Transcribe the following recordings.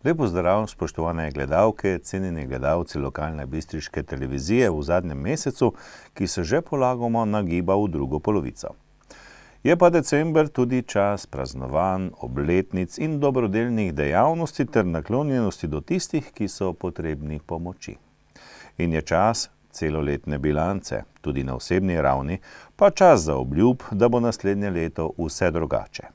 Lep pozdrav, spoštovane gledalke, cenjeni gledalci lokalne bistriške televizije v zadnjem mesecu, ki se že polagoma nagiba v drugo polovico. Je pa december tudi čas praznovanj, obletnic in dobrodelnih dejavnosti ter naklonjenosti do tistih, ki so potrebni pomoči. In je čas celoletne bilance, tudi na osebni ravni, pa čas za obljub, da bo naslednje leto vse drugače.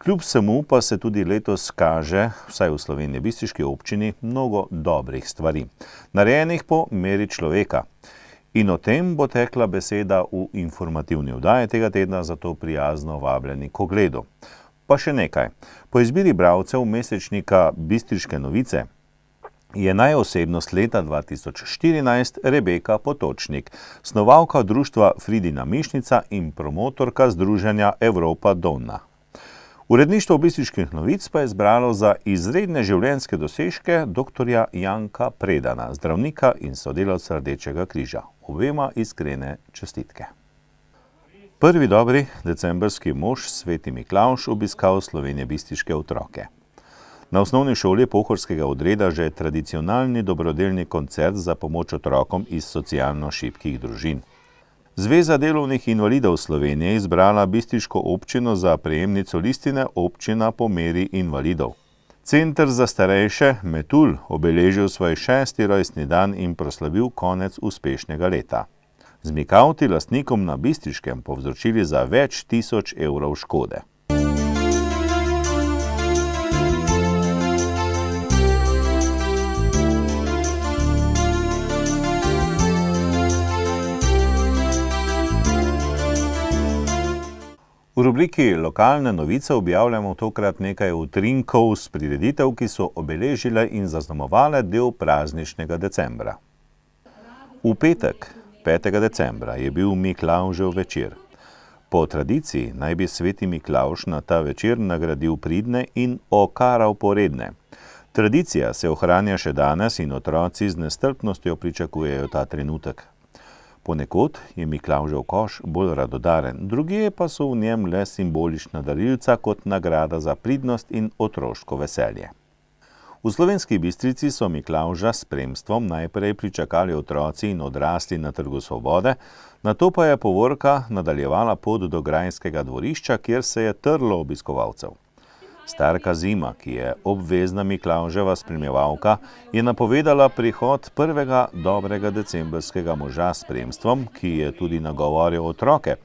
Kljub vsemu pa se tudi letos kaže, vsaj v Sloveniji bistriški občini, mnogo dobrih stvari, narejenih po meri človeka. In o tem bo tekla beseda v informativni oddaji tega tedna, zato prijazno vabljeni k ogledu. Pa še nekaj. Po izbiri bralcev mesečnika Bistriške novice je najosebnost leta 2014 Rebeka Potočnik, snovalka društva Fridina mišnica in promotorka združenja Evropa Donna. Uredništvo Bistriških novic pa je izbralo za izredne življenjske dosežke dr. Janka Predana, zdravnika in sodelavca Rdečega križa. Obema iskrene čestitke. Prvi dobri decembrski mož Sveti Miklavž obiskal slovenjebistriške otroke. Na osnovni šoli Pohorskega odreda že tradicionalni dobrodelni koncert za pomoč otrokom iz socialno šibkih družin. Zveza delovnih invalidov Slovenije je izbrala bistriško občino za prejemnico listine Občina po meri invalidov. Center za starejše Metul obeležil svoj 6. rojstni dan in proslavil konec uspešnega leta. Zmikavti lastnikom na Bistriškem povzročili za več tisoč evrov škode. V rubriki Lokalne novice objavljamo tokrat nekaj utrinkov s prireditev, ki so obeležile in zaznamovale del prazničnega decembra. V petek, 5. decembra, je bil Miklavžev večer. Po tradiciji naj bi Sveti Miklavž na ta večer nagradil pridne in okaral poredne. Tradicija se ohranja še danes in otroci z nestrpnostjo pričakujejo ta trenutek. Ponekod je Miklavžev koš bolj radodaren, drugje pa so v njem le simbolična darilca kot nagrada za pridnost in otroško veselje. V Slovenski Bistrici so Miklavža s spremstvom najprej pričakali otroci in odrasli na Trgu Svobode, nato pa je povorka nadaljevala pot do grajskega dvorišča, kjer se je trlo obiskovalcev. Starka Zima, ki je obvezna Miklavževa spremljevalka, je napovedala prihod prvega dobrega decembrskega moža s spremstvom, ki je tudi nagovoril otroke,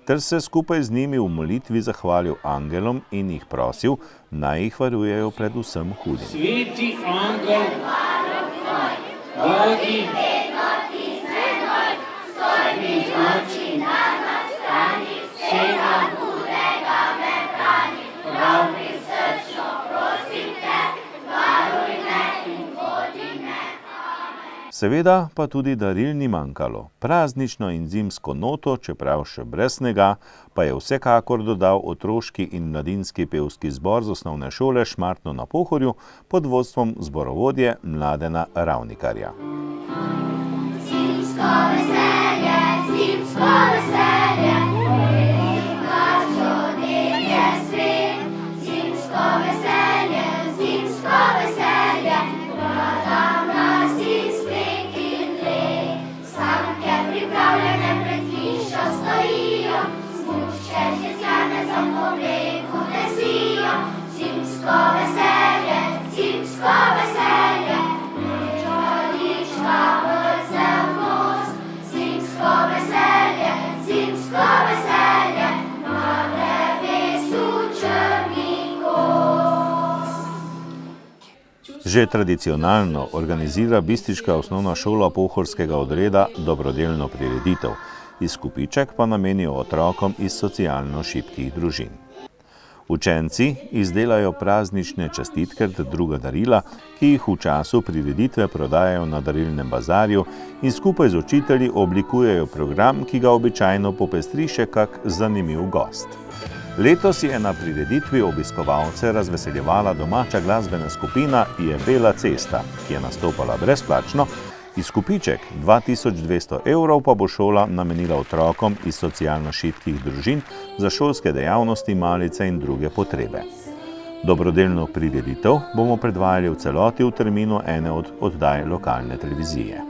ter se skupaj z njimi v molitvi zahvalil angelom in jih prosil, naj jih varujejo pred vsem hudim. Sveti angel, bodi vedno ti zmenoj, stoj mi oči na strani, vsega hudega me brani, prav mi srčno prosim te, varuj me in vodi me. Seveda pa tudi daril ni manjkalo. Praznično in zimsko noto, čeprav še brez snega, pa je vsekakor dodal otroški in mladinski pevski zbor z osnovne šole Šmartno na Pohorju pod vodstvom zborovodje Mladena Ravnikarja. Zimsko veselje, zimsko veselje, je svet, zimsko veselje, zimsko veselje, vladam nas in sneg in led. Sanke pripravljene pred hišo stojijo, smučke že z janezom po bregu lesijo. Zimsko veselje, zimsko veselje, čolička vrzel most. Zimsko veselje, zimsko veselje, Že tradicionalno organizira bistriška osnovna šola Pohorskega odreda dobrodelno prireditev, izkupiček pa namenijo otrokom iz socialno šibkih družin. Učenci izdelajo praznične čestitke ter druga darila, ki jih v času prireditve prodajajo na darilnem bazarju in skupaj z učitelji oblikujejo program, ki ga običajno popestri še kak zanimiv gost. Letos je na prireditvi obiskovalce razveseljevala domača glasbena skupina Je bela cesta, ki je nastopala brezplačno, izkupiček 2200 evrov pa bo šola namenila otrokom iz socialno šibkih družin za šolske dejavnosti, malice in druge potrebe. Dobrodelno prireditev bomo predvajali v celoti v terminu ene od oddaj lokalne televizije.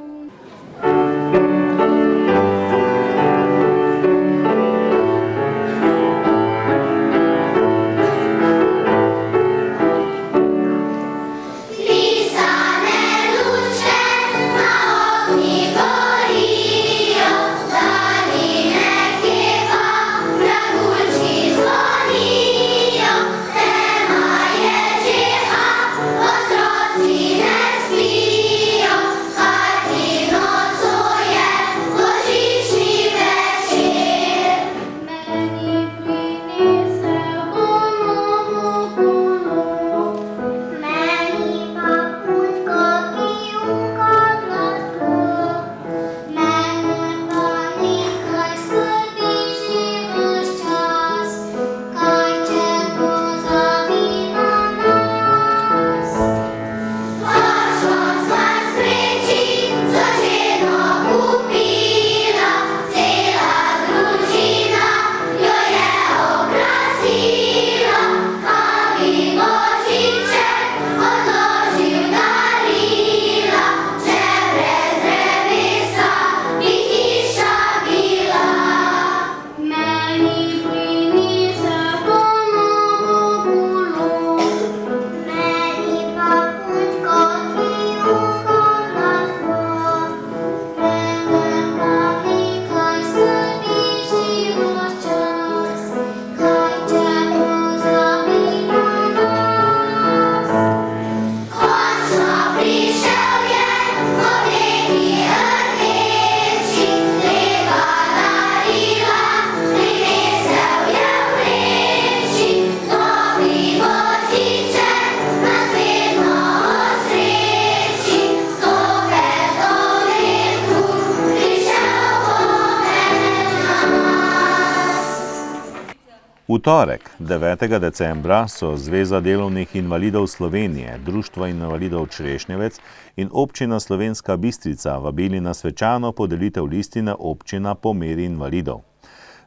V torek, 9. decembra, so Zveza delovnih invalidov Slovenije, Društvo invalidov Črešnjevec in Občina Slovenska Bistrica vabili na svečano podelitev listine Občina po meri invalidov.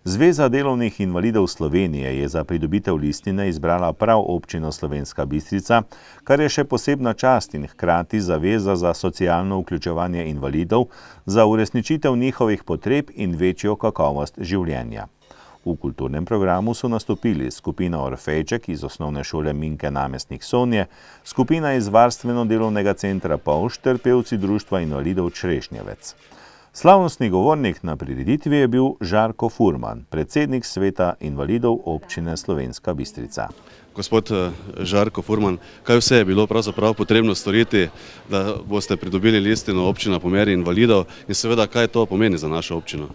Zveza delovnih invalidov Slovenije je za pridobitev listine izbrala prav Občino Slovenska Bistrica, kar je še posebna čast in hkrati zaveza za socialno vključevanje invalidov, za uresničitev njihovih potreb in večjo kakovost življenja. V kulturnem programu so nastopili skupina Orfejček iz osnovne šole Minke Namestnik Sonje, skupina iz varstveno-delovnega centra Polž ter pevci Društva invalidov Črešnjevec. Slavnostni govornik na prireditvi je bil Žarko Furman, predsednik Sveta invalidov Občine Slovenska Bistrica. Gospod Žarko Furman, kaj vse je bilo pravzaprav potrebno storiti, da boste pridobili listino Občina po meri invalidov in seveda, kaj to pomeni za našo občino?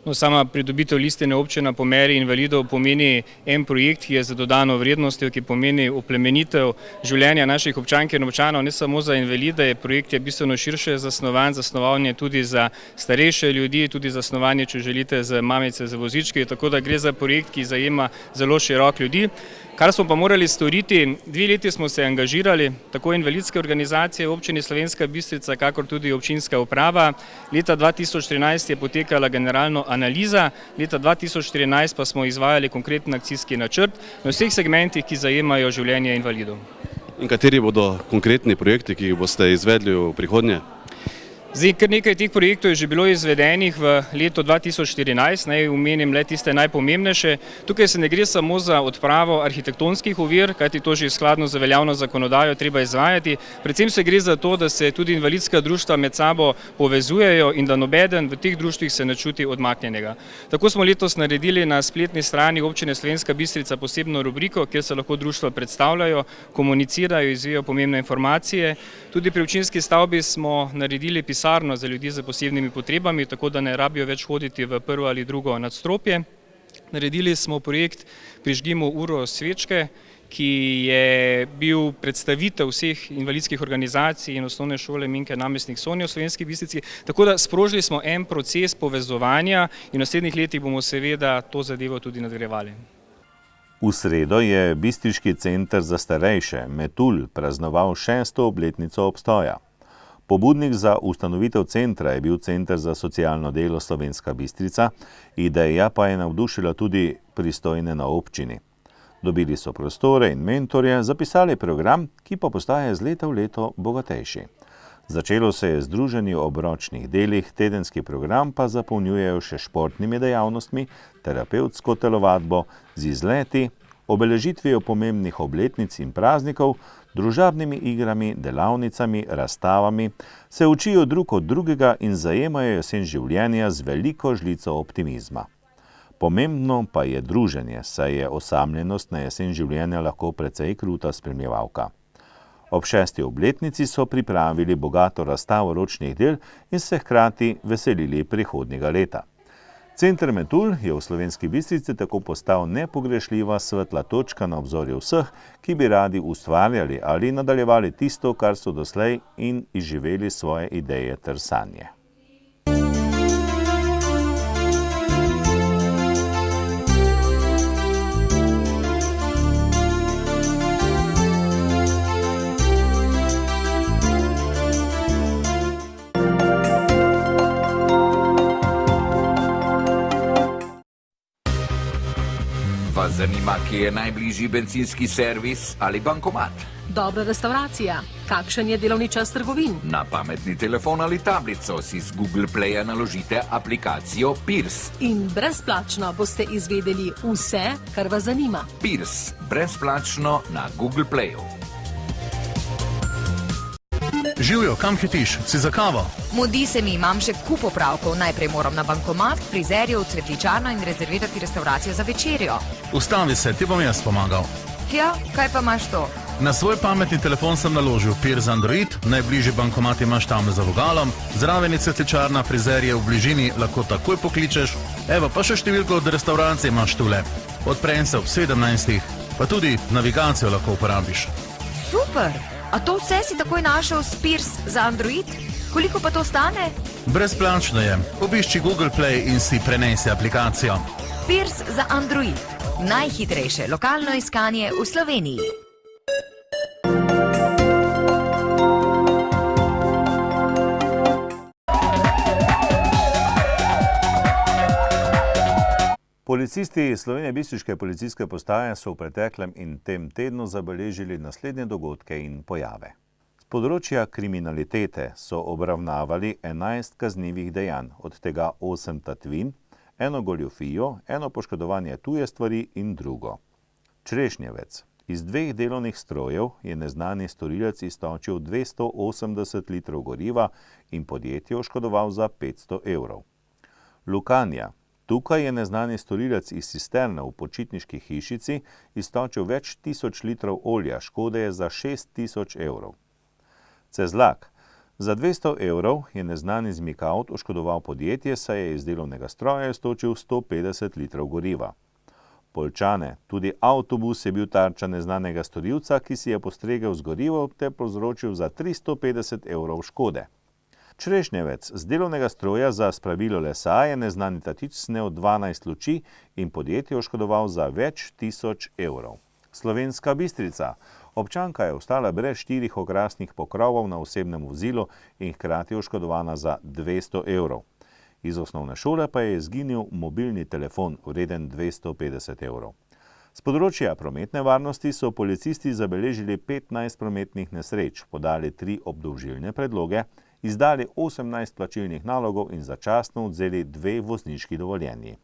No, sama pridobitev listine Občina po meri invalidov pomeni en projekt, ki je za dodano vrednostjo, ki pomeni oplemenitev življenja naših občank in občanov, ne samo za invalide. Projekt je bistveno širše zasnovan, zasnovanje tudi za starejše ljudi, tudi zasnovanje, če želite, za mamice z vozički, tako da gre za projekt, ki zajema zelo širok ljudi. Kar smo pa morali storiti, 2 leti smo se angažirali, tako invalidske organizacije v Občini Slovenska Bistrica, kakor tudi občinska uprava. Leta 2013 je potekala generalno analiza, leta 2014 pa smo izvajali konkreten akcijski načrt na vseh segmentih, ki zajemajo življenje invalidov. In kateri bodo konkretni projekti, ki jih boste izvedli v prihodnje? Zdaj, kar nekaj teh projektov je že bilo izvedenih v letu 2014, naj omenim le tiste najpomembnejše. Tukaj se ne gre samo za odpravo arhitektonskih ovir, kajti to že skladno z veljavno zakonodajo treba izvajati. Predvsem se gre za to, da se tudi invalidska društva med sabo povezujejo in da nobeden v teh društvih se ne čuti odmaknjenega. Tako smo letos naredili na spletni strani Občine Slovenska Bistrica posebno rubriko, kjer se lahko društva predstavljajo, komunicirajo, izvijajo pomembne informacije. Tudi pri občinski stavbi smo naredili pisarno za ljudi z posebnimi potrebami, tako da ne rabijo več hoditi v prvo ali drugo nadstropje. Naredili smo projekt Prižgimo uro svečke, ki je bil predstavitev vseh invalidskih organizacij in osnovne šole Minke Namestnik Sonje v Slovenski Bistrici. Tako da sprožili smo en proces povezovanja in v naslednjih letih bomo seveda to zadevo tudi nadgrajevali. V sredo je Bistriški center za starejše Metul praznoval 6. obletnico obstoja. Pobudnik za ustanovitev centra je bil Center za socialno delo Slovenska Bistrica, ideja pa je navdušila tudi pristojne na občini. Dobili so prostore in mentorje, zapisali program, ki pa postaja z leta v leto bogatejši. Začelo se je z druženji ob ročnih delih, tedenski program pa zapolnjujejo še športnimi dejavnostmi, terapevtsko telovadbo, z izleti, obeležitvijo pomembnih obletnic in praznikov, družabnimi igrami, delavnicami, razstavami, se učijo drug od drugega in zajemajo jesen življenja z veliko žlico optimizma. Pomembno pa je druženje, saj je osamljenost na jesen življenja lahko precej kruta spremljevalka. Ob 6. obletnici so pripravili bogato razstavo ročnih del in se hkrati veselili prihodnjega leta. Center Metul je v Slovenski Bistrici tako postal nepogrešljiva svetla točka na obzorju vseh, ki bi radi ustvarjali ali nadaljevali tisto, kar so doslej in izživeli svoje ideje ter sanje. Vas zanima, kje je najbližji bencinski servis ali bankomat? Dobra restauracija. Kakšen je delovni čas trgovin? Na pametni telefon ali tablico si z Google Playa naložite aplikacijo Pirs. In brezplačno boste izvedeli vse, kar vas zanima. Pirs, brezplačno na Google Playu. Živjo, kam hitiš? Si za kavo? Mudi se mi, imam še kup opravkov. Najprej moram na bankomat, k frizerju, v cvetličarno in rezervirati restauracijo za večerjo. Ustavi se, ti bom jaz pomagal. Ja, kaj pa imaš to? Na svoj pametni telefon sem naložil Pirs Android, najbližji bankomat imaš tam za vogalom, zraven je cvetličarna, frizerje v bližini, lahko takoj pokličeš. Evo, pa še številko od restauracije imaš tule. Odprem se ob 17. Pa tudi navigacijo lahko uporabiš. Super! A to vse si takoj našel s Pirs za Android? Koliko pa to stane? Brezplačno je. Obišči Google Play in si prenesi aplikacijo. Pirs za Android. Najhitrejše lokalno iskanje v Sloveniji. Policisti Slovenije Bistriške policijske postaje so v preteklem in tem tednu zabeležili naslednje dogodke in pojave. Z področja kriminalitete so obravnavali 11 kaznivih dejanj, od tega 8 tatvin, 1 goljufijo, 1 poškodovanje tuje stvari in drugo. Črešnjevec. Iz 2 delovnih strojev je neznani storilec iztočil 280 litrov goriva in podjetje oškodoval za 500 evrov. Lukanja. Tukaj je neznani storilec iz cisterne v počitniški hišici iztočil več tisoč litrov olja, škode je za 6000 evrov. Cezlak. Za 200 evrov je neznani zmikavt oškodoval podjetje, saj je iz delovnega stroja iztočil 150 litrov goriva. Poljčane. Tudi avtobus je bil tarča neznanega storilca, ki si je postregel z gorivom ter povzročil za 350 evrov škode. Črešnjevec. Z delovnega stroja za spravilo lesa je neznani tatič snel 12 luči in podjetje oškodoval za več tisoč evrov. Slovenska Bistrica. Občanka je ostala brez 4 okrasnih pokrovov na osebnem vozilu in hkrati oškodovana za 200 evrov. Iz osnovne šole pa je izginil mobilni telefon, vreden 250 evrov. Z področja prometne varnosti so policisti zabeležili 15 prometnih nesreč, podali 3 obdolžilne predloge, izdali 18 plačilnih nalogov in začasno odvzeli 2 vozniški dovoljenji.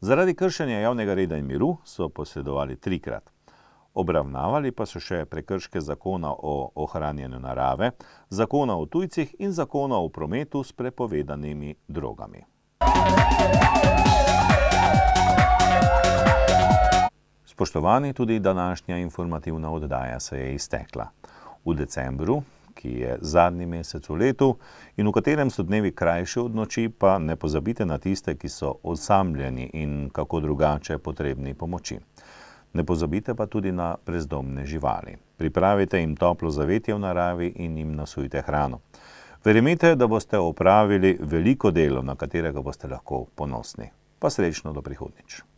Zaradi kršenja javnega reda in miru so posredovali 3-krat. Obravnavali pa so še prekrške zakona o ohranjanju narave, zakona o tujcih in zakona o prometu s prepovedanimi drogami. Spoštovani, tudi današnja informativna oddaja se je iztekla. V decembru, ki je zadnji mesec v letu in v katerem so dnevi krajši od noči, pa ne pozabite na tiste, ki so osamljeni in kako drugače potrebni pomoči. Ne pozabite pa tudi na brezdomne živali. Pripravite jim toplo zavetje v naravi in jim nasujte hrano. Verjemite, da boste opravili veliko delo, na katerega boste lahko ponosni. Pa srečno do prihodnjič.